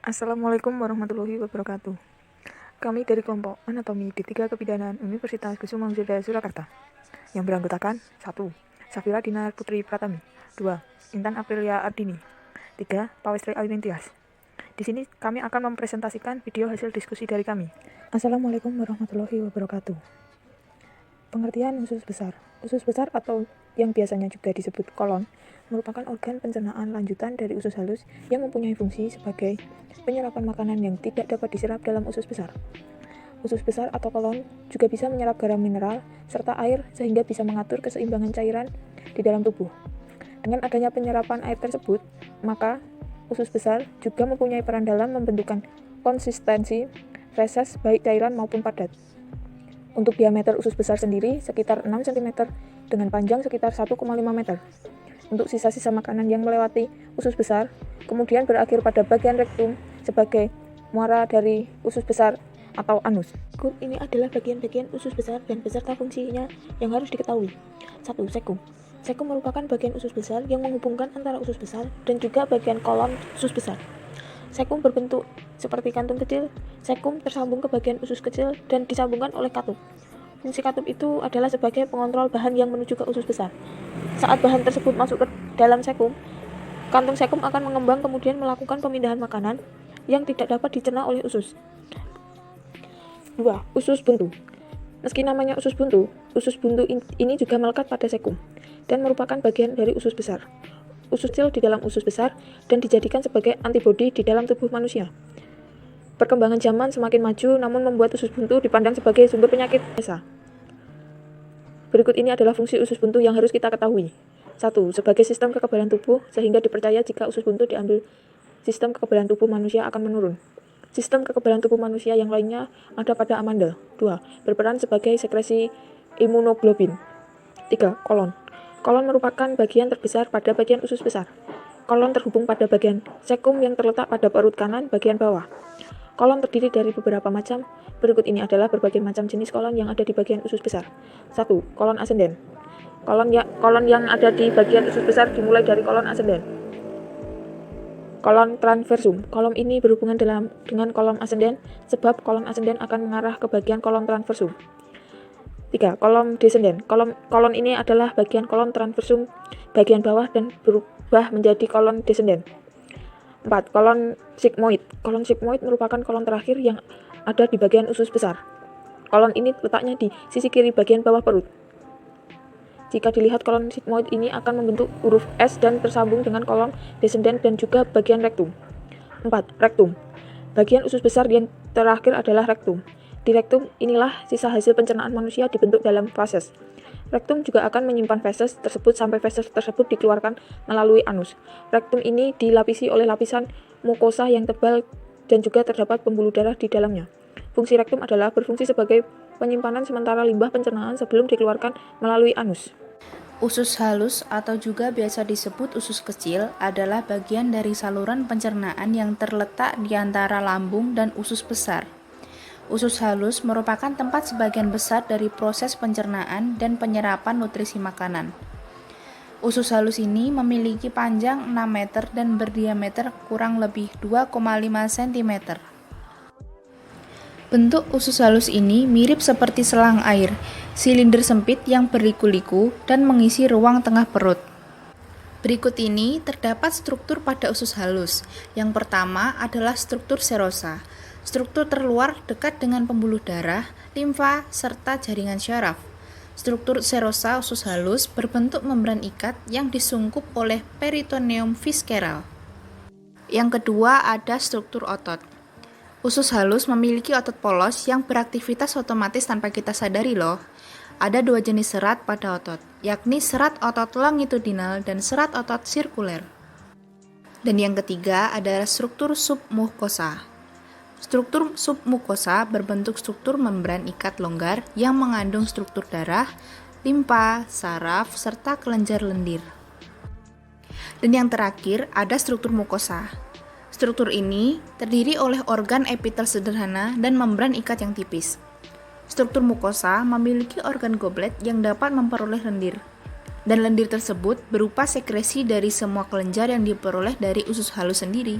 Assalamualaikum warahmatullahi wabarakatuh. Kami dari kelompok Anatomi D3 Kebidanan Universitas Kusuma Surakarta yang beranggotakan 1. Safira Dinar Putri Pratami, 2. Intan Aprilia Ardini, 3. Pawestri Ayunintias. Di sini kami akan mempresentasikan video hasil diskusi dari kami. Assalamualaikum warahmatullahi wabarakatuh. Pengertian usus besar. Usus besar atau yang biasanya juga disebut kolon merupakan organ pencernaan lanjutan dari usus halus yang mempunyai fungsi sebagai penyerapan makanan yang tidak dapat diserap dalam usus besar. Usus besar atau kolon juga bisa menyerap garam mineral serta air sehingga bisa mengatur keseimbangan cairan di dalam tubuh. Dengan adanya penyerapan air tersebut, maka usus besar juga mempunyai peran dalam membentukkan konsistensi feses baik cairan maupun padat. Untuk diameter usus besar sendiri sekitar 6 cm dengan panjang sekitar 1,5 meter. Untuk sisa-sisa makanan yang melewati usus besar, kemudian berakhir pada bagian rektum sebagai muara dari usus besar atau anus. Berikut ini adalah bagian-bagian usus besar dan beserta fungsinya yang harus diketahui. 1. Sekum. Sekum merupakan bagian usus besar yang menghubungkan antara usus besar dan juga bagian kolon usus besar. Sekum berbentuk seperti kantung kecil. Sekum tersambung ke bagian usus kecil dan disambungkan oleh katup. Fungsi katup itu adalah sebagai pengontrol bahan yang menuju ke usus besar. Saat bahan tersebut masuk ke dalam sekum, kantung sekum akan mengembang kemudian melakukan pemindahan makanan yang tidak dapat dicerna oleh usus. 2. Usus buntu. Meski namanya usus buntu ini juga melekat pada sekum dan merupakan bagian dari usus besar. Usus kecil di dalam usus besar dan dijadikan sebagai antibodi di dalam tubuh manusia. Perkembangan zaman semakin maju namun membuat usus buntu dipandang sebagai sumber penyakit biasa. Berikut ini adalah fungsi usus buntu yang harus kita ketahui. 1. Sebagai sistem kekebalan tubuh sehingga dipercaya jika usus buntu diambil, sistem kekebalan tubuh manusia akan menurun. Sistem kekebalan tubuh manusia yang lainnya ada pada amandel. 2. Berperan sebagai sekresi imunoglobin. 3. Kolon. Kolon merupakan bagian terbesar pada bagian usus besar. Kolon terhubung pada bagian sekum yang terletak pada perut kanan bagian bawah. Kolon terdiri dari beberapa macam. Berikut ini adalah berbagai macam jenis kolon yang ada di bagian usus besar. 1. Kolon asenden. Kolon yang ada di bagian usus besar dimulai dari kolon asenden. Kolon transversum. Kolom ini berhubungan dengan kolom asenden sebab kolon asenden akan mengarah ke bagian kolon transversum. 3. Kolom descenden. Kolon ini adalah bagian kolon transversum bagian bawah dan berubah menjadi kolon descenden. 4. Kolon sigmoid. Kolon sigmoid merupakan kolon terakhir yang ada di bagian usus besar. Kolon ini letaknya di sisi kiri bagian bawah perut. Jika dilihat kolon sigmoid ini akan membentuk huruf S dan tersambung dengan kolon descenden dan juga bagian rektum. 4. Rektum. Bagian usus besar yang terakhir adalah rektum. Di rektum inilah sisa hasil pencernaan manusia dibentuk dalam feses. Rektum juga akan menyimpan feses tersebut sampai feses tersebut dikeluarkan melalui anus. Rektum ini dilapisi oleh lapisan mukosa yang tebal dan juga terdapat pembuluh darah di dalamnya. Fungsi rektum adalah berfungsi sebagai penyimpanan sementara limbah pencernaan sebelum dikeluarkan melalui anus. Usus halus atau juga biasa disebut usus kecil adalah bagian dari saluran pencernaan yang terletak di antara lambung dan usus besar. Usus halus merupakan tempat sebagian besar dari proses pencernaan dan penyerapan nutrisi makanan. Usus halus ini memiliki panjang 6 meter dan berdiameter kurang lebih 2,5 cm. Bentuk usus halus ini mirip seperti selang air, silinder sempit yang berliku-liku dan mengisi ruang tengah perut. Berikut ini terdapat struktur pada usus halus. Yang pertama adalah struktur serosa. Struktur terluar dekat dengan pembuluh darah, limfa, serta jaringan syaraf. Struktur serosa usus halus berbentuk membran ikat yang disungkup oleh peritoneum visceral. Yang kedua ada struktur otot. Usus halus memiliki otot polos yang beraktivitas otomatis tanpa kita sadari loh. Ada 2 jenis serat pada otot, yakni serat otot longitudinal dan serat otot sirkuler. Dan yang ketiga adalah struktur submukosa. Struktur submukosa berbentuk struktur membran ikat longgar yang mengandung struktur darah, limfa, saraf, serta kelenjar lendir. Dan yang terakhir ada struktur mukosa. Struktur ini terdiri oleh organ epitel sederhana dan membran ikat yang tipis. Struktur mukosa memiliki organ goblet yang dapat memperoleh lendir. Dan lendir tersebut berupa sekresi dari semua kelenjar yang diperoleh dari usus halus sendiri.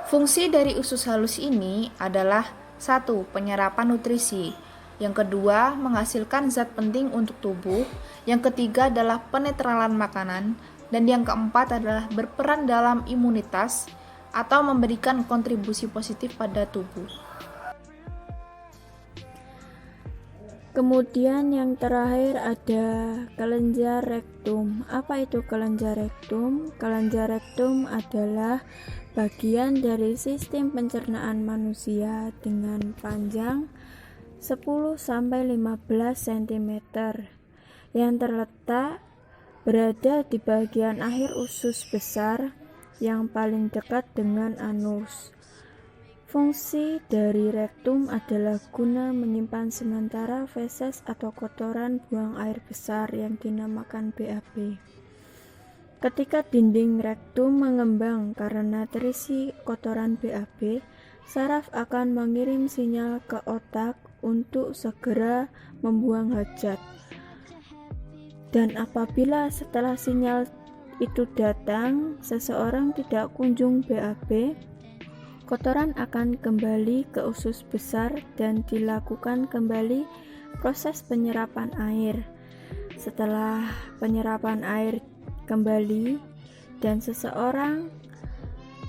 Fungsi dari usus halus ini adalah 1. Penyerapan nutrisi. Yang kedua, menghasilkan zat penting untuk tubuh. Yang ketiga adalah penetralan makanan. Dan yang keempat adalah berperan dalam imunitas atau memberikan kontribusi positif pada tubuh. Kemudian yang terakhir ada kelenjar rektum. Apa itu kelenjar rektum? Kelenjar rektum adalah bagian dari sistem pencernaan manusia dengan panjang 10-15 cm yang terletak berada di bagian akhir usus besar yang paling dekat dengan anus. Fungsi dari rektum adalah guna menyimpan sementara feses atau kotoran buang air besar yang dinamakan BAB. Ketika dinding rektum mengembang karena terisi kotoran BAB, saraf akan mengirim sinyal ke otak untuk segera membuang hajat. Dan apabila setelah sinyal itu datang, seseorang tidak kunjung BAB, kotoran akan kembali ke usus besar dan dilakukan kembali proses penyerapan air. Setelah penyerapan air kembali dan seseorang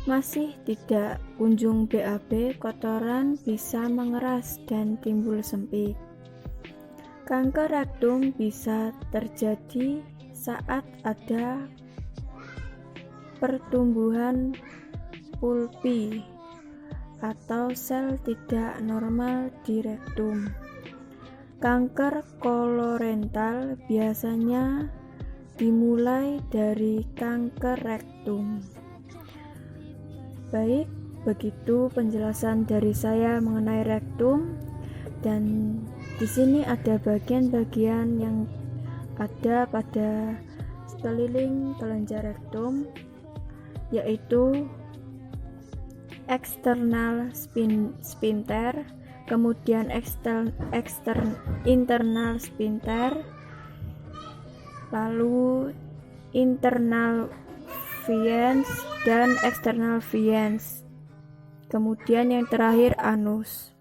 masih tidak kunjung BAB, kotoran bisa mengeras dan timbul sempit. Kanker rektum bisa terjadi saat ada pertumbuhan pulpi atau sel tidak normal di rektum. Kanker kolorektal biasanya dimulai dari kanker rektum. Baik, begitu penjelasan dari saya mengenai rektum, dan di sini ada bagian-bagian yang ada pada sekeliling kelenjar rektum, yaitu eksternal sphincter, kemudian internal sphincter, lalu internal veins dan external veins, kemudian yang terakhir anus.